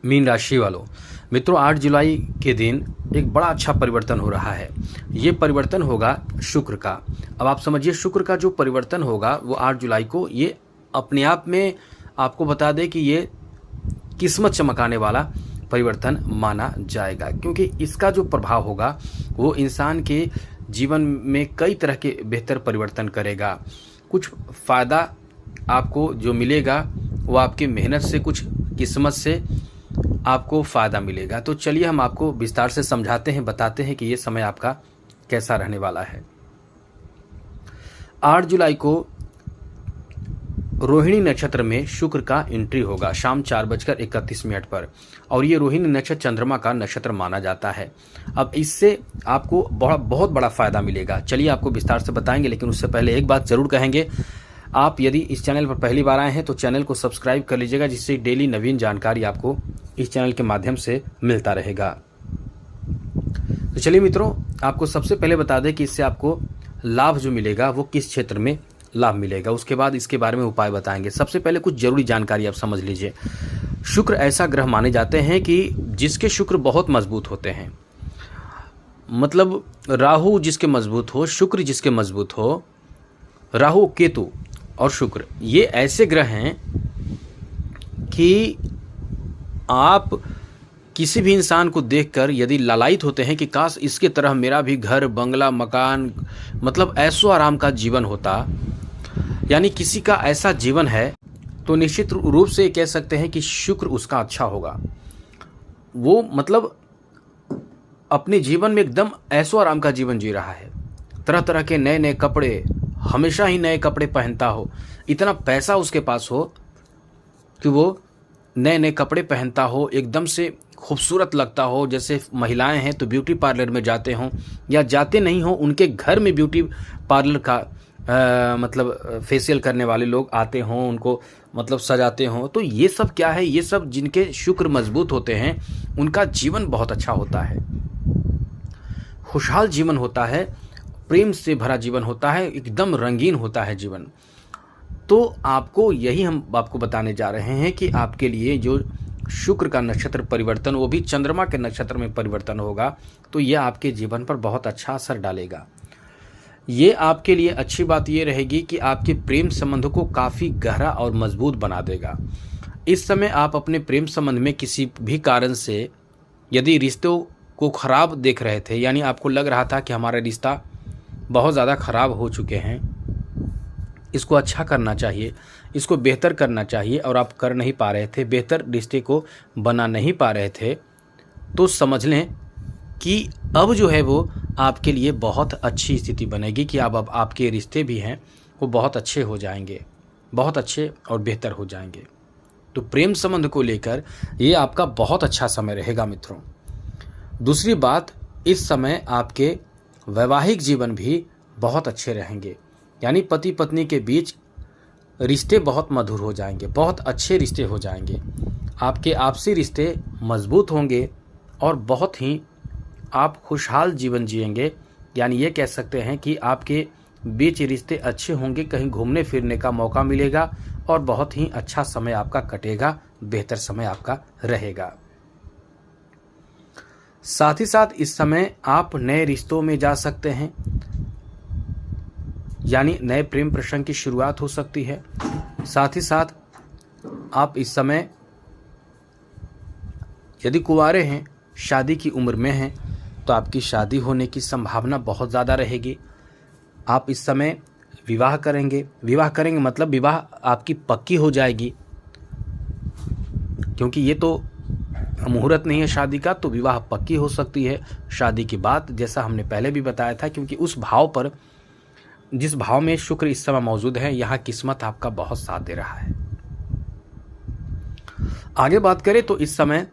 Mean राशि वालों, मित्रों 8 जुलाई के दिन एक बड़ा अच्छा परिवर्तन हो रहा है। ये परिवर्तन होगा शुक्र का। अब आप समझिए शुक्र का जो परिवर्तन होगा वो 8 जुलाई को, ये अपने आप में आपको बता दें कि ये किस्मत चमकाने वाला परिवर्तन माना जाएगा, क्योंकि इसका जो प्रभाव होगा वो इंसान के जीवन में कई तरह के बेहतर परिवर्तन करेगा। कुछ फ़ायदा आपको जो मिलेगा वो आपकी मेहनत से, कुछ किस्मत से आपको फ़ायदा मिलेगा। तो चलिए हम आपको विस्तार से समझाते हैं, बताते हैं कि ये समय आपका कैसा रहने वाला है। 8 जुलाई को रोहिणी नक्षत्र में शुक्र का एंट्री होगा शाम 4:31 पर, और ये रोहिणी नक्षत्र चंद्रमा का नक्षत्र माना जाता है। अब इससे आपको बहुत बड़ा फ़ायदा मिलेगा। चलिए आपको विस्तार से बताएंगे, लेकिन उससे पहले एक बात ज़रूर कहेंगे, आप यदि इस चैनल पर पहली बार आए हैं तो चैनल को सब्सक्राइब कर लीजिएगा, जिससे डेली नवीन जानकारी आपको इस चैनल के माध्यम से मिलता रहेगा। तो चलिए मित्रों, आपको सबसे पहले बता दें कि इससे आपको लाभ जो मिलेगा वो किस क्षेत्र में लाभ मिलेगा, उसके बाद इसके बारे में उपाय बताएंगे। सबसे पहले कुछ जरूरी जानकारी आप समझ लीजिए। शुक्र ऐसा ग्रह माने जाते हैं कि जिसके शुक्र बहुत मजबूत होते हैं। मतलब राहु जिसके मजबूत हो, शुक्र जिसके मजबूत हो, राहु केतु और शुक्र, ये ऐसे ग्रह हैं कि आप किसी भी इंसान को देखकर यदि लालायित होते हैं कि काश इसके तरह मेरा भी घर, बंगला, मकान, मतलब ऐशो आराम का जीवन होता, यानी किसी का ऐसा जीवन है, तो निश्चित रूप से कह सकते हैं कि शुक्र उसका अच्छा होगा। वो मतलब अपने जीवन में एकदम ऐशो आराम का जीवन जी रहा है, तरह तरह के नए नए कपड़े, हमेशा ही नए कपड़े पहनता हो, इतना पैसा उसके पास हो कि वो नए नए कपड़े पहनता हो, एकदम से खूबसूरत लगता हो। जैसे महिलाएं हैं तो ब्यूटी पार्लर में जाते हों, या जाते नहीं हों, उनके घर में ब्यूटी पार्लर का मतलब फेशियल करने वाले लोग आते हों, उनको मतलब सजाते हों। तो ये सब क्या है, ये सब जिनके शुक्र मजबूत होते हैं उनका जीवन बहुत अच्छा होता है, खुशहाल जीवन होता है, प्रेम से भरा जीवन होता है, एकदम रंगीन होता है जीवन। तो आपको यही हम आपको बताने जा रहे हैं कि आपके लिए जो शुक्र का नक्षत्र परिवर्तन, वो भी चंद्रमा के नक्षत्र में परिवर्तन होगा, तो ये आपके जीवन पर बहुत अच्छा असर डालेगा। ये आपके लिए अच्छी बात ये रहेगी कि आपके प्रेम संबंध को काफ़ी गहरा और मजबूत बना देगा। इस समय आप अपने प्रेम संबंध में किसी भी कारण से यदि रिश्तों को खराब देख रहे थे, यानी आपको लग रहा था कि हमारा रिश्ता बहुत ज़्यादा ख़राब हो चुके हैं, इसको अच्छा करना चाहिए, इसको बेहतर करना चाहिए, और आप कर नहीं पा रहे थे, बेहतर रिश्ते को बना नहीं पा रहे थे, तो समझ लें कि अब जो है वो आपके लिए बहुत अच्छी स्थिति बनेगी कि अब आपके रिश्ते भी हैं वो बहुत अच्छे हो जाएंगे, बहुत अच्छे और बेहतर हो जाएंगे। तो प्रेम संबंध को लेकर ये आपका बहुत अच्छा समय रहेगा मित्रों। दूसरी बात, इस समय आपके वैवाहिक जीवन भी बहुत अच्छे रहेंगे, यानी पति पत्नी के बीच रिश्ते बहुत मधुर हो जाएंगे, बहुत अच्छे रिश्ते हो जाएंगे, आपके आपसी रिश्ते मजबूत होंगे और बहुत ही आप खुशहाल जीवन जिएंगे। यानी ये कह सकते हैं कि आपके बीच रिश्ते अच्छे होंगे, कहीं घूमने फिरने का मौका मिलेगा और बहुत ही अच्छा समय आपका कटेगा, बेहतर समय आपका रहेगा। साथ ही साथ इस समय आप नए रिश्तों में जा सकते हैं, यानी नए प्रेम प्रसंग की शुरुआत हो सकती है। साथ ही साथ आप इस समय यदि कुंवारे हैं, शादी की उम्र में हैं, तो आपकी शादी होने की संभावना बहुत ज़्यादा रहेगी। आप इस समय विवाह करेंगे मतलब विवाह आपकी पक्की हो जाएगी, क्योंकि ये तो मुहूर्त नहीं है शादी का, तो विवाह पक्की हो सकती है शादी की बात, जैसा हमने पहले भी बताया था। क्योंकि उस भाव पर, जिस भाव में शुक्र इस समय मौजूद है, यहाँ किस्मत आपका बहुत साथ दे रहा है। आगे बात करें तो इस समय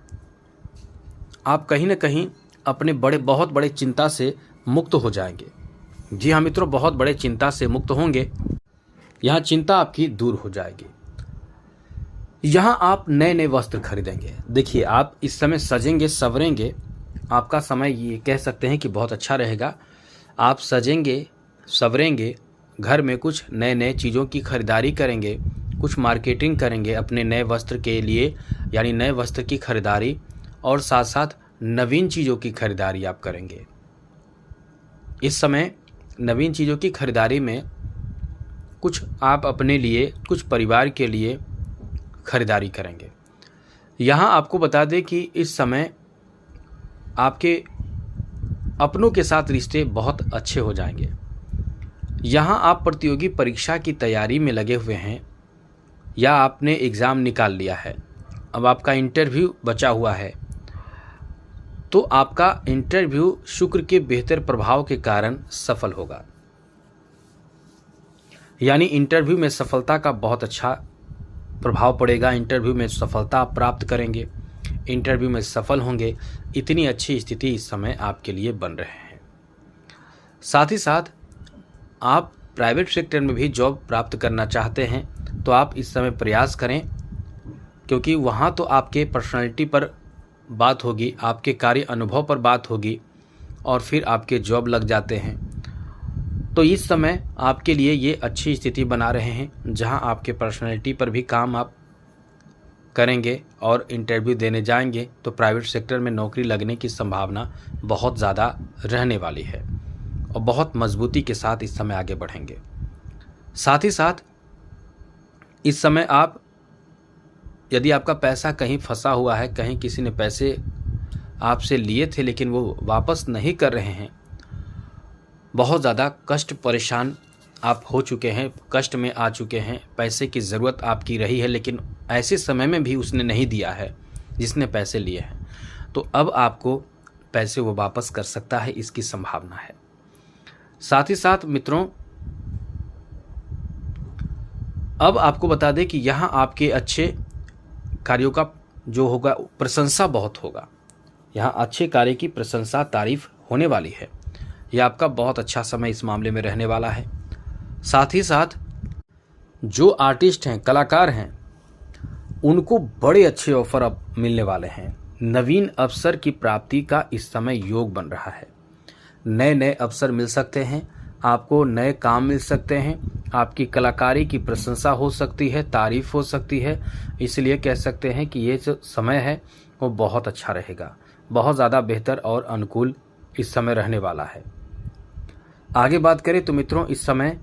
आप कहीं ना कहीं अपने बहुत बड़े चिंता से मुक्त हो जाएंगे। जी हाँ मित्रों, बहुत बड़े चिंता से मुक्त होंगे, यहाँ चिंता आपकी दूर हो जाएगी। यहाँ आप नए नए वस्त्र खरीदेंगे। देखिए, आप इस समय सजेंगे संवरेंगे, आपका समय ये कह सकते हैं कि बहुत अच्छा रहेगा। आप सजेंगे संवरेंगे, घर में कुछ नए नए चीज़ों की खरीदारी करेंगे, कुछ मार्केटिंग करेंगे अपने नए वस्त्र के लिए, यानी नए वस्त्र की खरीदारी, और साथ साथ नवीन चीज़ों की खरीदारी आप करेंगे। इस समय नवीन चीज़ों की खरीदारी में कुछ आप अपने लिए, कुछ परिवार के लिए खरीदारी करेंगे। यहाँ आपको बता दें कि इस समय आपके अपनों के साथ रिश्ते बहुत अच्छे हो जाएंगे। यहाँ आप प्रतियोगी परीक्षा की तैयारी में लगे हुए हैं या आपने एग्ज़ाम निकाल लिया है, अब आपका इंटरव्यू बचा हुआ है, तो आपका इंटरव्यू शुक्र के बेहतर प्रभाव के कारण सफल होगा। यानी इंटरव्यू में सफलता का बहुत अच्छा प्रभाव पड़ेगा। इंटरव्यू में सफलता आप प्राप्त करेंगे, इंटरव्यू में सफल होंगे। इतनी अच्छी स्थिति इस समय आपके लिए बन रहे हैं। साथ ही साथ आप प्राइवेट सेक्टर में भी जॉब प्राप्त करना चाहते हैं तो आप इस समय प्रयास करें, क्योंकि वहाँ तो आपके पर्सनालिटी पर बात होगी, आपके कार्य अनुभव पर बात होगी और फिर आपके जॉब लग जाते हैं। तो इस समय आपके लिए ये अच्छी स्थिति बना रहे हैं, जहां आपके पर्सनैलिटी पर भी काम आप करेंगे और इंटरव्यू देने जाएंगे तो प्राइवेट सेक्टर में नौकरी लगने की संभावना बहुत ज़्यादा रहने वाली है और बहुत मजबूती के साथ इस समय आगे बढ़ेंगे। साथ ही साथ इस समय आप, यदि आपका पैसा कहीं फंसा हुआ है, कहीं किसी ने पैसे आपसे लिए थे लेकिन वो वापस नहीं कर रहे हैं, बहुत ज़्यादा कष्ट परेशान आप हो चुके हैं, कष्ट में आ चुके हैं, पैसे की ज़रूरत आपकी रही है लेकिन ऐसे समय में भी उसने नहीं दिया है जिसने पैसे लिए हैं, तो अब आपको पैसे वो वापस कर सकता है, इसकी संभावना है। साथ ही साथ मित्रों, अब आपको बता दें कि यहाँ आपके अच्छे कार्यों का जो होगा प्रशंसा बहुत होगा। यहाँ अच्छे कार्य की प्रशंसा, तारीफ होने वाली है। यह आपका बहुत अच्छा समय इस मामले में रहने वाला है। साथ ही साथ जो आर्टिस्ट हैं, कलाकार हैं, उनको बड़े अच्छे ऑफर अब मिलने वाले हैं। नवीन अवसर की प्राप्ति का इस समय योग बन रहा है। नए नए अवसर मिल सकते हैं, आपको नए काम मिल सकते हैं, आपकी कलाकारी की प्रशंसा हो सकती है, तारीफ हो सकती है। इसलिए कह सकते हैं कि ये जो समय है वो बहुत अच्छा रहेगा, बहुत ज़्यादा बेहतर और अनुकूल इस समय रहने वाला है। आगे बात करें तो मित्रों, इस समय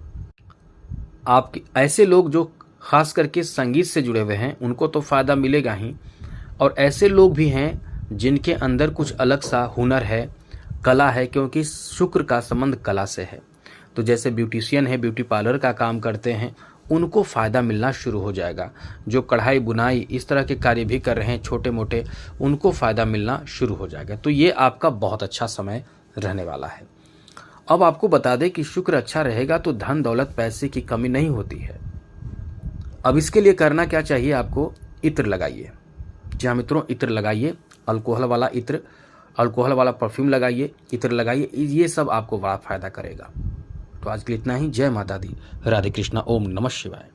आप ऐसे लोग जो खास करके संगीत से जुड़े हुए हैं उनको तो फ़ायदा मिलेगा ही, और ऐसे लोग भी हैं जिनके अंदर कुछ अलग सा हुनर है, कला है, क्योंकि शुक्र का संबंध कला से है। तो जैसे ब्यूटिशियन है, ब्यूटी पार्लर का काम करते हैं, उनको फ़ायदा मिलना शुरू हो जाएगा। जो कढ़ाई बुनाई इस तरह के कार्य भी कर रहे हैं छोटे मोटे, उनको फ़ायदा मिलना शुरू हो जाएगा। तो ये आपका बहुत अच्छा समय रहने वाला है। अब आपको बता दें कि शुक्र अच्छा रहेगा तो धन दौलत पैसे की कमी नहीं होती है। अब इसके लिए करना क्या चाहिए आपको? इत्र लगाइए। जी हाँ मित्रों, इत्र लगाइए, अल्कोहल वाला इत्र, अल्कोहल वाला परफ्यूम लगाइए, इत्र लगाइए, ये सब आपको बड़ा फायदा करेगा। तो आज के लिए इतना ही। जय माता दी, राधे कृष्णा, ओम नमः शिवाय।